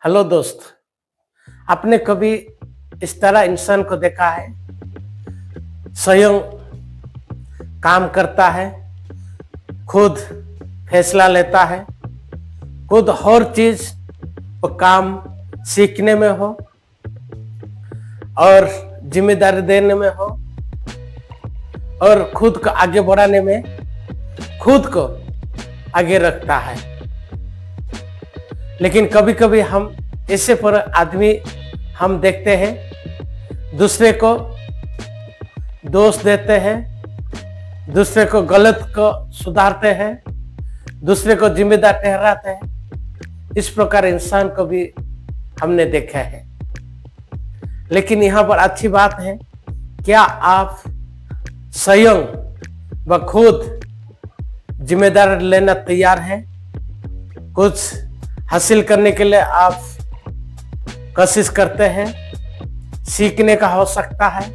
Hello दोस्त। आपने कभी इस तरह इंसान को देखा है? स्वयं काम करता है, खुद फैसला लेता है, खुद हर चीज वो काम सीखने में हो और जिम्मेदारी देने में हो और खुद को आगे बढ़ाने में खुद को आगे रखता है। लेकिन कभी कभी हम ऐसे पर आदमी हम देखते हैं, दूसरे को दोष देते हैं, दूसरे को गलत को सुधारते हैं, दूसरे को जिम्मेदार ठहराते हैं। इस प्रकार इंसान को भी हमने देखा है। लेकिन यहाँ पर अच्छी बात है, क्या आप स्वयं व खुद जिम्मेदार लेना तैयार हैं? कुछ हासिल करने के लिए आप कोशिश करते हैं, सीखने का हो सकता है,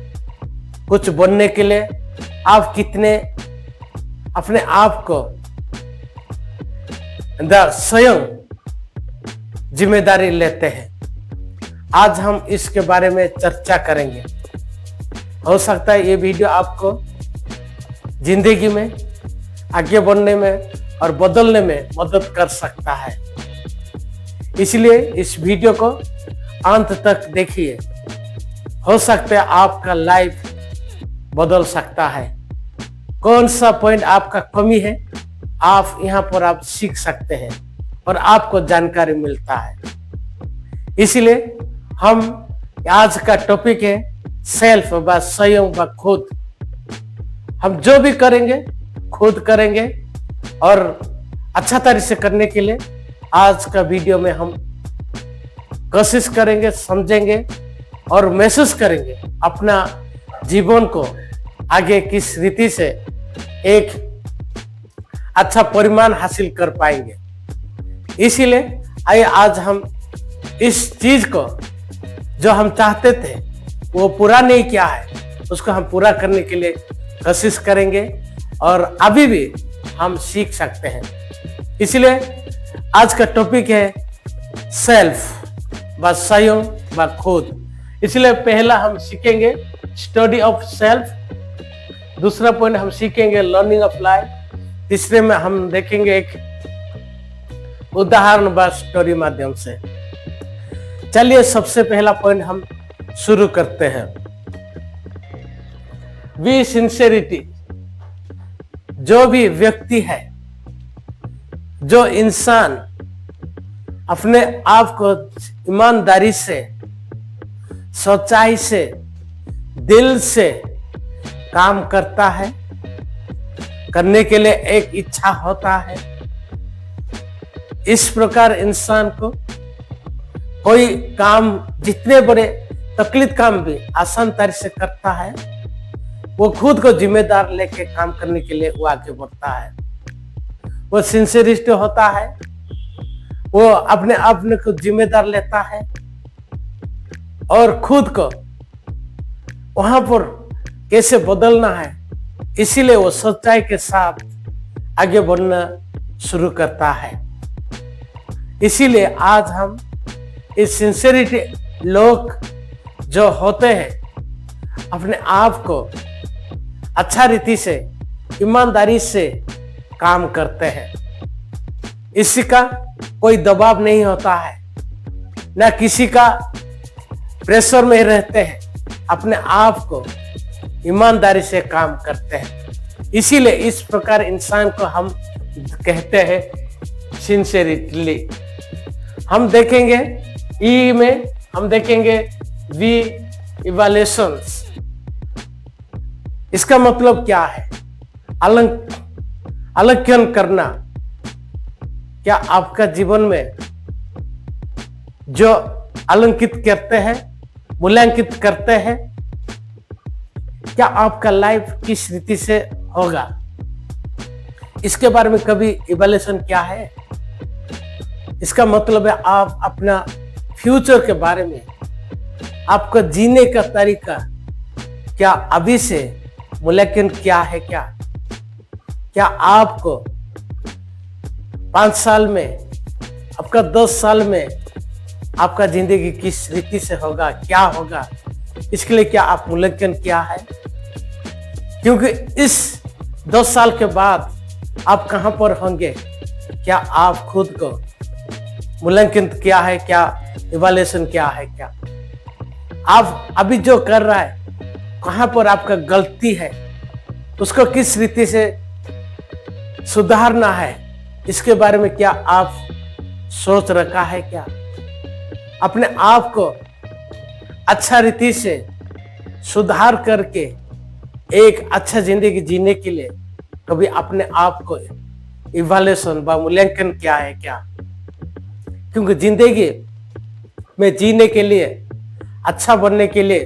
कुछ बनने के लिए आप कितने अपने आप को स्वयं जिम्मेदारी लेते हैं। आज हम इसके बारे में चर्चा करेंगे। हो सकता है ये वीडियो आपको जिंदगी में आगे बढ़ने में और बदलने में मदद कर सकता है। इसलिए इस वीडियो को अंत तक देखिए। हो सकता है आपका लाइफ बदल सकता है। कौन सा पॉइंट आपका कमी है, आप यहाँ पर आप सीख सकते हैं और आपको जानकारी मिलता है। इसलिए हम आज का टॉपिक है सेल्फ व स्वयं व खुद। हम जो भी करेंगे खुद करेंगे और अच्छा तरीके से करने के लिए आज का वीडियो में हम कोशिश करेंगे, समझेंगे और महसूस करेंगे अपना जीवन को आगे किस रीति से एक अच्छा परिमाण हासिल कर पाएंगे। इसीलिए आइए आज हम इस चीज को जो हम चाहते थे वो पूरा नहीं किया है, उसको हम पूरा करने के लिए कोशिश करेंगे और अभी भी हम सीख सकते हैं। इसलिए आज का टॉपिक है सेल्फ व स्वयं व खुद। इसलिए पहला हम सीखेंगे स्टडी ऑफ सेल्फ, दूसरा पॉइंट हम सीखेंगे लर्निंग ऑफ लाइफ, तीसरे में हम देखेंगे एक उदाहरण व स्टोरी माध्यम से। चलिए सबसे पहला पॉइंट हम शुरू करते हैं। We sincerity. जो भी व्यक्ति है, जो इंसान अपने आप को ईमानदारी से, सच्चाई से, दिल से काम करता है, करने के लिए एक इच्छा होता है, इस प्रकार इंसान को कोई काम जितने बड़े तकलीफ काम भी आसान तरीके से करता है, वो खुद को जिम्मेदार लेके काम करने के लिए वो आगे बढ़ता है। वो सिंसियरिटी होता है, वो अपने आप को जिम्मेदार लेता है और खुद को वहां पर कैसे बदलना है, इसीलिए वो सच्चाई के साथ आगे बढ़ना शुरू करता है। इसीलिए आज हम इस सिंसियरिटी लोग जो होते हैं, अपने आप को अच्छा रीति से, ईमानदारी से काम करते हैं। इसी का कोई दबाव नहीं होता है, ना किसी का प्रेशर में रहते हैं, अपने आप को ईमानदारी से काम करते हैं। इसीलिए इस प्रकार इंसान को हम कहते हैं सिंसियरिटी। हम देखेंगे ई में, हम देखेंगे वी इवैल्यूएशंस। इसका मतलब क्या है? आकलन करना। क्या आपका जीवन में जो आकलित करते हैं, मूल्यांकित करते हैं, क्या आपका लाइफ किस रीति से होगा, इसके बारे में कभी इवैल्यूएशन क्या है? इसका मतलब है आप अपना फ्यूचर के बारे में, आपका जीने का तरीका क्या अभी से मूल्यांकन क्या है? क्या आपको 5 साल में, आपका 10 साल में आपका जिंदगी किस रीति से होगा, क्या होगा, इसके लिए क्या आप मूल्यांकन किया है? क्योंकि इस 10 साल के बाद आप कहां पर होंगे, क्या आप खुद को मूल्यांकन किया है? क्या इवैल्यूएशन किया है? क्या आप अभी जो कर रहा है, कहां पर आपका गलती है, उसको किस रीति से सुधारना है, इसके बारे में क्या आप सोच रखा है? क्या अपने आप को अच्छा रीति से सुधार करके एक अच्छा जिंदगी जीने के लिए कभी अपने आप को इवैल्यूएशन व मूल्यांकन किया है क्या? क्योंकि जिंदगी में जीने के लिए, अच्छा बनने के लिए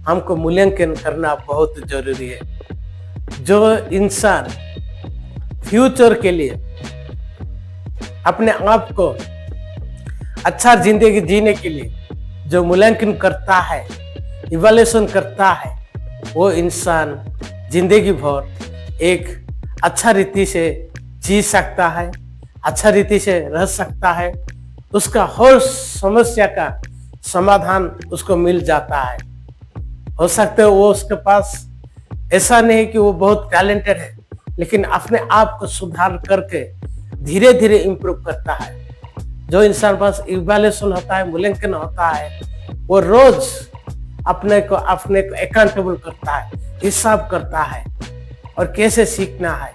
हमको मूल्यांकन करना बहुत जरूरी है। जो इंसान फ्यूचर के लिए अपने आप को अच्छा जिंदगी जीने के लिए जो मूल्यांकन करता है, इवैल्यूएशन करता है, वो इंसान जिंदगी भर एक अच्छा रीति से जी सकता है, अच्छा रीति से रह सकता है, उसका हर समस्या का समाधान उसको मिल जाता है। हो सकता है वो उसके पास ऐसा नहीं कि वो बहुत टैलेंटेड है, लेकिन अपने आप को सुधार करके धीरे धीरे इम्प्रूव करता है। जो इंसान पास इवैल्यूएशन होता है, मूल्यांकन होता है, वो रोज अपने को अकाउंटेबल करता है, हिसाब करता है और कैसे सीखना है,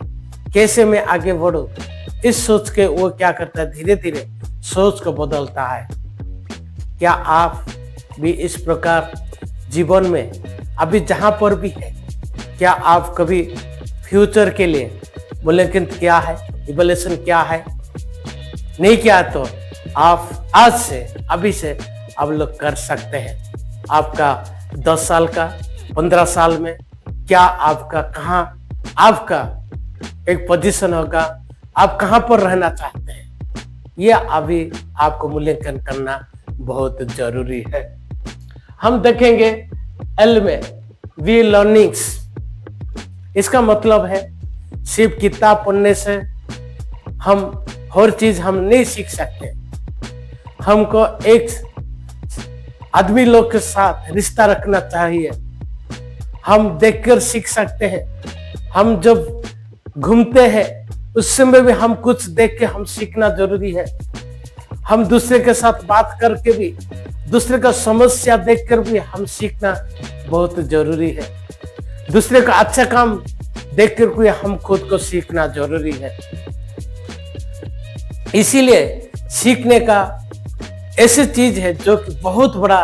कैसे मैं आगे बढ़ूं, इस सोच के वो क्या करता है, धीरे धीरे सोच को बदलता है। क्या आप भी इस प्रकार जीवन में अभी जहां पर भी है, क्या आप कभी फ्यूचर के लिए मूल्यांकन किया है, इवैल्यूएशन किया है? नहीं किया तो आप आज से, अभी से आप लोग कर सकते हैं। आपका 10 साल का, 15 साल में क्या आपका कहाँ आपका एक पोजीशन होगा, आप कहाँ पर रहना चाहते हैं, ये अभी आपको मूल्यांकन करना बहुत जरूरी है। हम देखेंगे एल में वी लर्निंग्स, इसका मतलब है सिर्फ किताब पढ़ने से हम हर चीज हम नहीं सीख सकते। हमको एक आदमी लोग के साथ रिश्ता रखना चाहिए। हम देखकर सीख सकते हैं। हम जब घूमते हैं उस समय भी हम कुछ देख के हम सीखना जरूरी है। हम दूसरे के साथ बात करके भी, दूसरे का समस्या देखकर भी हम सीखना बहुत जरूरी है। दूसरे का अच्छा काम देखकर भी हम खुद को सीखना जरूरी है। इसीलिए सीखने का ऐसी चीज है जो कि बहुत बड़ा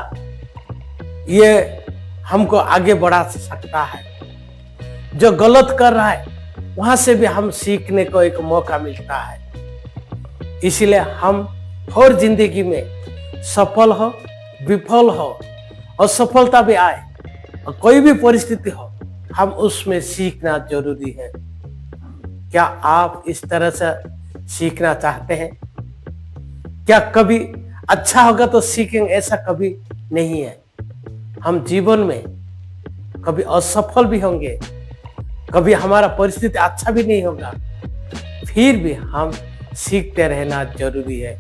ये हमको आगे बढ़ा सकता है। जो गलत कर रहा है वहां से भी हम सीखने को एक मौका मिलता है। इसीलिए हम हर जिंदगी में सफल हो, विफल हो और सफलता भी आए और कोई भी परिस्थिति हो, हम उसमें सीखना जरूरी है। क्या आप इस तरह से सीखना चाहते हैं? क्या कभी अच्छा होगा तो सीखेंगे, ऐसा कभी नहीं है। हम जीवन में कभी असफल भी होंगे, कभी हमारा परिस्थिति अच्छा भी नहीं होगा, फिर भी हम सीखते रहना जरूरी है।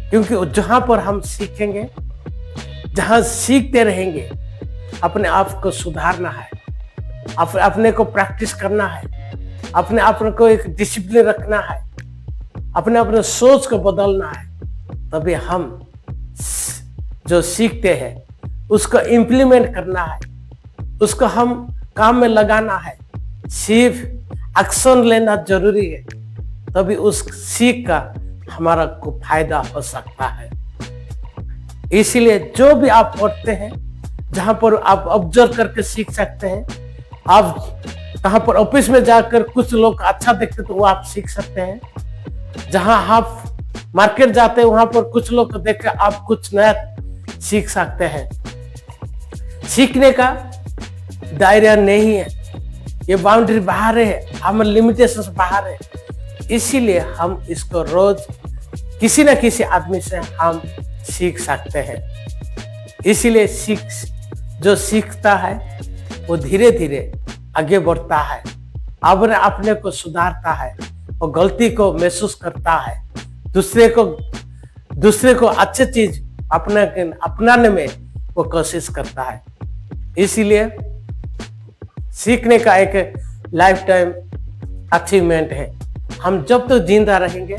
क्योंकि जहां पर हम सीखेंगे, जहां सीखते रहेंगे, अपने आप को सुधारना है, अपने को प्रैक्टिस करना है, अपने आप को एक डिसिप्लिन रखना है, अपने सोच को बदलना है, तभी हम जो सीखते हैं उसको इम्प्लीमेंट करना है, उसको हम काम में लगाना है। सिर्फ एक्शन लेना जरूरी है, तभी उस सीख का हमारा को फायदा हो सकता है। इसीलिए जो भी आप पढ़ते हैं, जहां पर आप ऑब्जर्व करके सीख सकते हैं। आप कहां पर ऑफिस में जाकर कुछ लोग अच्छा देखते तो वो आप सीख सकते हैं। जहां आप मार्केट जाते हैं वहां पर कुछ लोग को देखकर आप कुछ नया सीख सकते हैं। सीखने का दायरा नहीं है, ये बाउंड्री बाहर है, हम लिमिटेशंस बाहर है। इसीलिए हम इसको रोज किसी न किसी आदमी से हम सीख सकते हैं। इसीलिए जो सीखता है वो धीरे धीरे आगे बढ़ता है, अपने को सुधारता है और गलती को महसूस करता है, दूसरे को अच्छी चीज अपनाने में वो कोशिश करता है। इसीलिए सीखने का एक लाइफ टाइम अचीवमेंट है। हम जब तक जिंदा रहेंगे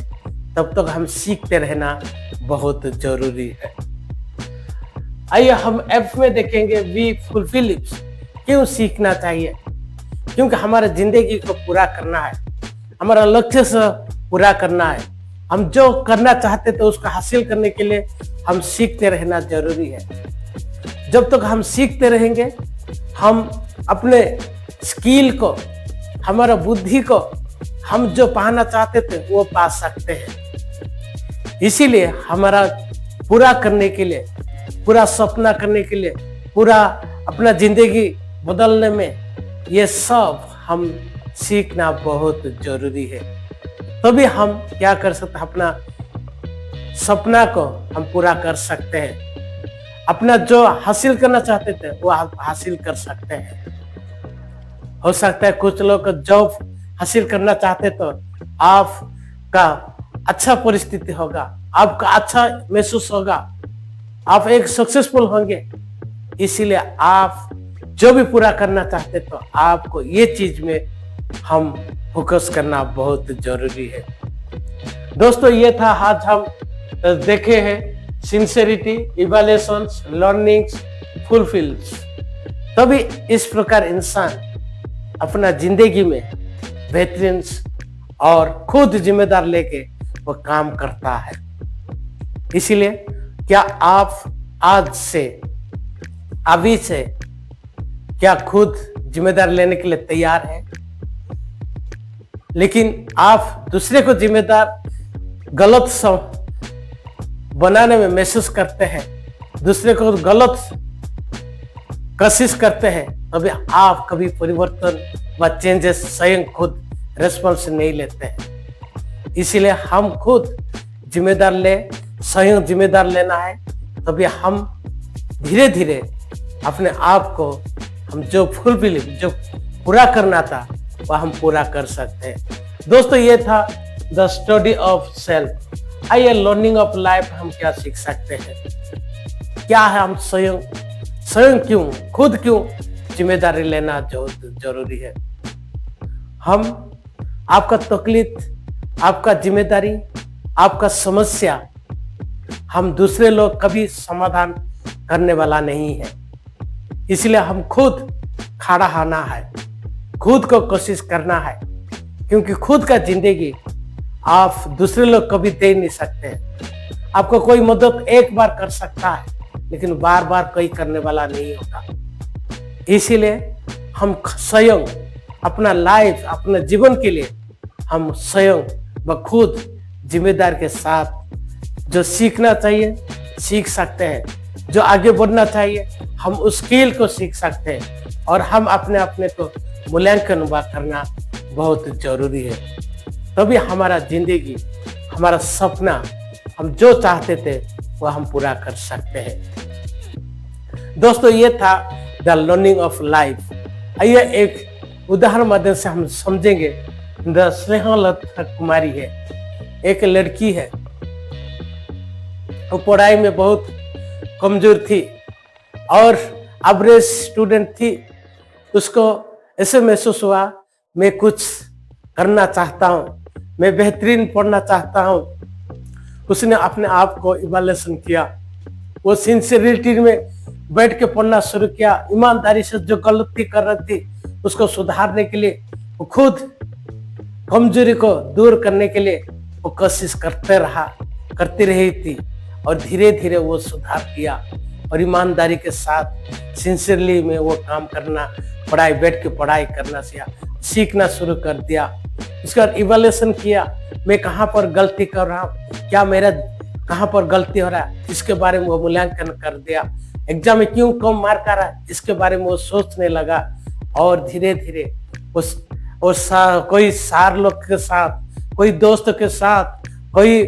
तब तक हम सीखते रहना बहुत जरूरी है। आइए हम ऐप में देखेंगे वी फुलफिल इट। क्यों सीखना चाहिए? क्योंकि हमारे जिंदगी को पूरा करना है, हमारा लक्ष्य से पूरा करना है। हम जो करना चाहते थे उसको हासिल करने के लिए हम सीखते रहना जरूरी है। जब तक हम सीखते रहेंगे हम अपने स्किल को, हमारा बुद्धि को हम जो पाना चाहते थे वो पा सकते हैं। इसीलिए हमारा पूरा करने के लिए, पूरा सपना करने के लिए, पूरा अपना जिंदगी बदलने में ये सब हम सीखना बहुत जरूरी है। तभी हम क्या कर सकते हैं, अपना सपना को हम पूरा कर सकते हैं। अपना जो हासिल करना चाहते थे वो आप हासिल कर सकते हैं। हो सकता है कुछ लोग जॉब हासिल करना चाहते तो आपका अच्छा परिस्थिति होगा, आपका अच्छा महसूस होगा, आप एक सक्सेसफुल होंगे। इसीलिए आप जो भी पूरा करना चाहते तो आपको ये चीज में हम फोकस करना बहुत जरूरी है। दोस्तों ये था आज हम देखे हैं सिंसेरिटी, इवैल्यूएशंस, लर्निंग्स, फुलफिल्स। तभी इस प्रकार इंसान अपना जिंदगी में बेहतरीन और खुद जिम्मेदार लेके वो काम करता है। इसीलिए क्या आप आज से, अभी से क्या खुद जिम्मेदार लेने के लिए तैयार हैं? लेकिन आप दूसरे को जिम्मेदार गलत बनाने में महसूस करते हैं, दूसरे को गलत कोशिश करते हैं, तभी आप कभी परिवर्तन व चेंजेस स्वयं खुद रेस्पॉन्स नहीं लेते हैं। इसीलिए हम खुद जिम्मेदार ले, स्वयं जिम्मेदार लेना है। तभी हम धीरे धीरे अपने आप को हम जो फुलफिल, जो पूरा करना था वह हम पूरा कर सकते हैं। दोस्तों ये था द स्टडी ऑफ सेल्फ। आइए लर्निंग ऑफ लाइफ हम क्या सीख सकते हैं? क्या है हम स्वयं क्यों, खुद क्यों जिम्मेदारी लेना जरूरी है? हम आपका तकलीफ, आपका जिम्मेदारी, आपका समस्या हम दूसरे लोग कभी समाधान करने वाला नहीं है। इसलिए हम खुद खड़ा होना है, खुद को कोशिश करना है, क्योंकि खुद का जिंदगी आप दूसरे लोग कभी दे नहीं सकते। आपको कोई मदद एक बार कर सकता है लेकिन बार बार कोई करने वाला नहीं होगा। इसीलिए हम स्वयं अपना लाइफ, अपने जीवन के लिए हम स्वयं व खुद जिम्मेदार के साथ जो सीखना चाहिए सीख सकते हैं, जो आगे बढ़ना चाहिए हम उस स्किल को सीख सकते हैं। और हम अपने को मूल्यांकन करना बहुत जरूरी है। तभी हमारा जिंदगी, हमारा सपना, हम जो चाहते थे वह हम पूरा कर सकते हैं। दोस्तों ये था द लर्निंग ऑफ लाइफ। आइए एक उदाहरण माध्यम से हम समझेंगे। द स्नेहलता कुमारी है, एक लड़की है, वो पढ़ाई में बहुत कमजोर थी और एवरेज स्टूडेंट थी। उसको ऐसे महसूस हुआ मैं कुछ करना चाहता हूँ, मैं बेहतरीन पढ़ना चाहता हूँ। उसने अपने आप को इवैल्यूएशन किया, वो सिंसियरिटी में बैठ के पढ़ना शुरू किया। ईमानदारी से जो गलती कर रही थी उसको सुधारने के लिए, वो खुद कमजोरी को दूर करने के लिए वो कोशिश करती रही थी। और धीरे धीरे वो सुधार किया और ईमानदारी के साथ सिंसियरली में वो काम करना, बैठ के पढ़ाई करना सीखना शुरू कर दिया। उसके बाद इवैल्यूएशन किया, मैं कहाँ पर गलती कर रहा हूँ, क्या मेरा कहाँ पर गलती हो रहा है, इसके बारे में वो मूल्यांकन कर दिया। एग्जाम में क्यों कम मार्क आ रहा है इसके बारे में वो सोचने लगा। और धीरे धीरे कोई सार लोग के साथ, कोई दोस्त के साथ, कोई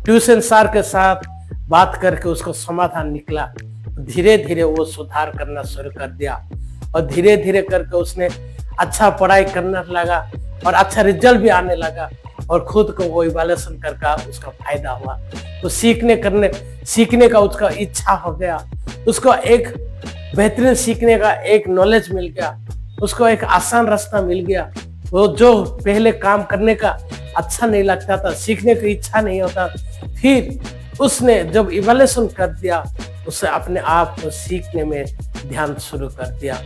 ट्यूशन सार के साथ बात करके उसको समाधान निकला। धीरे धीरे वो सुधार करना शुरू कर दिया और धीरे धीरे करके उसने अच्छा पढ़ाई करने लगा और अच्छा रिजल्ट भी आने लगा। और खुद को वो इवैल्यूएशन करके उसका फायदा हुआ, तो सीखने का उसका इच्छा हो गया, उसको एक बेहतरीन सीखने का एक नॉलेज मिल गया, उसको एक आसान रास्ता मिल गया। वो जो पहले काम करने का अच्छा नहीं लगता था, सीखने की इच्छा नहीं होता, फिर उसने जब इवैल्यूएशन कर दिया, उससे अपने आप को सीखने में ध्यान शुरू कर दिया,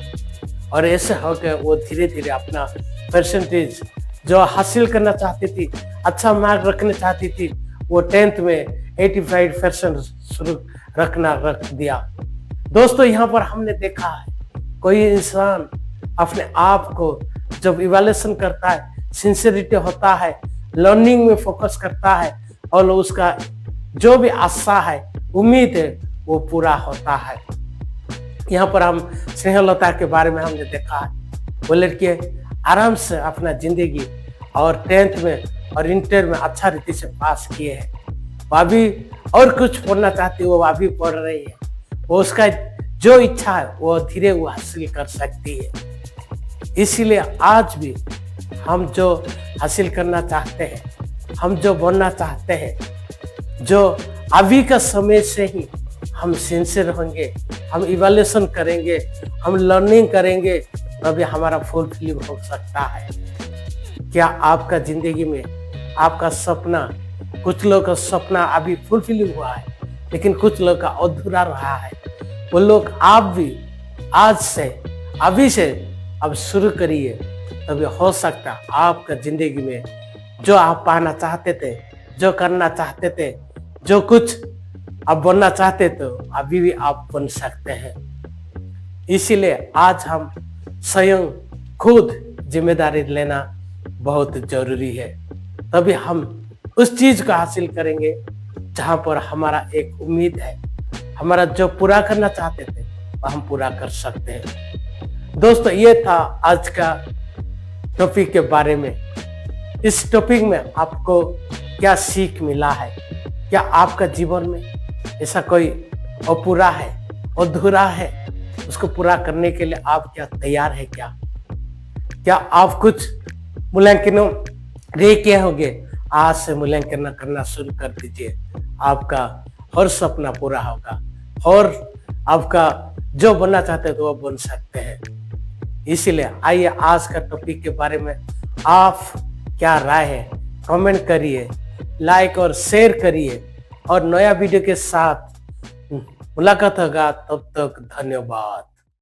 और ऐसे होकर वो धीरे धीरे अपना परसेंटेज जो हासिल करना चाहती थी, अच्छा मार्क रखना चाहती थी, वो 10th में 85% शुरू रख दिया। दोस्तों, यहाँ पर हमने देखा है कोई इंसान अपने आप को जब इवैल्यूएशन करता है, सिंसियरिटी होता है, लर्निंग में फोकस करता है, और उसका जो भी आशा है, उम्मीद है, वो पूरा होता है। यहाँ पर हम स्नेहलता के बारे में हमने देखा है, वो लड़के आराम से अपना जिंदगी और 10th में और इंटर में अच्छा रीति से पास किए हैं। वो अभी और कुछ पढ़ना चाहती है, वो अभी पढ़ रही है, वो उसका जो इच्छा है वो धीरे वो हासिल कर सकती है। इसीलिए आज भी हम जो हासिल करना चाहते हैं, हम जो बनना चाहते हैं, जो अभी का समय से ही हम सिंसियर होंगे, हम इवैल्यूएशन करेंगे, हम लर्निंग करेंगे, तभी हमारा फुलफिलिंग हो सकता है। क्या आपका जिंदगी में आपका सपना, कुछ लोगों का सपना अभी फुलफिलिंग हुआ है, लेकिन कुछ लोगों का अधूरा रहा है, वो लोग आप भी आज से अभी से अब शुरू करिए, तभी हो सकता है आपका जिंदगी में जो आप पाना चाहते थे, जो करना चाहते थे, जो कुछ आप बनना चाहते थे, अभी भी आप बन सकते हैं। इसीलिए आज हम स्वयं खुद जिम्मेदारी लेना बहुत जरूरी है, तभी हम उस चीज को हासिल करेंगे जहां पर हमारा एक उम्मीद है, हमारा जो पूरा करना चाहते थे वो हम पूरा कर सकते हैं। दोस्तों, ये था आज का टॉपिक के बारे में। इस टॉपिक में आपको क्या सीख मिला है? क्या आपका जीवन में ऐसा कोई अपूरा है, अधूरा है, उसको पूरा करने के लिए आप क्या तैयार है? क्या आप कुछ मूल्यांकनों रह किए होंगे? आज से मूल्यांकन करना शुरू कर दीजिए, आपका हर सपना पूरा होगा और आपका जो बनना चाहते हैं तो वो बन सकते हैं। इसीलिए आइए आज का टॉपिक के बारे में आप क्या राय है, कमेंट करिए, लाइक और शेयर करिए, और नया वीडियो के साथ मुलाकात होगा। तब तक धन्यवाद।